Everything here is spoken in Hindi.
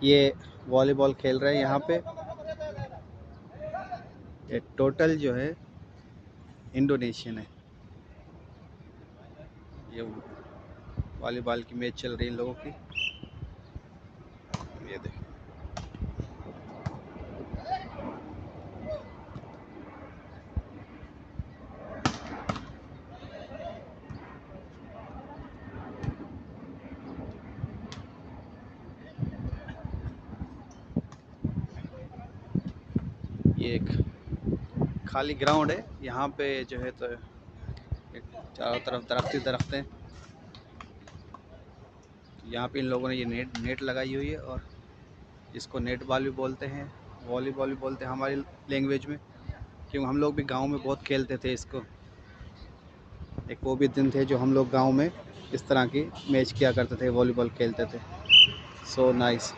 ये वॉलीबॉल खेल रहे हैं यहाँ पे। ये टोटल जो है इंडोनेशियन है। ये वॉलीबॉल की मैच चल रही है इन लोगों की। ये देखो, ये एक खाली ग्राउंड है। यहाँ पे जो है तो चारों तरफ दरख्त ही दरख्त हैं। यहाँ पे इन लोगों ने ये नेट लगाई हुई है, और इसको नेट बॉल भी बोलते हैं, वॉलीबॉल भी बोलते हैं हमारी लैंग्वेज में, क्योंकि हम लोग भी गांव में बहुत खेलते थे इसको। एक वो भी दिन थे जो हम लोग गांव में इस तरह की मैच किया करते थे, वॉलीबॉल खेलते थे। So nice.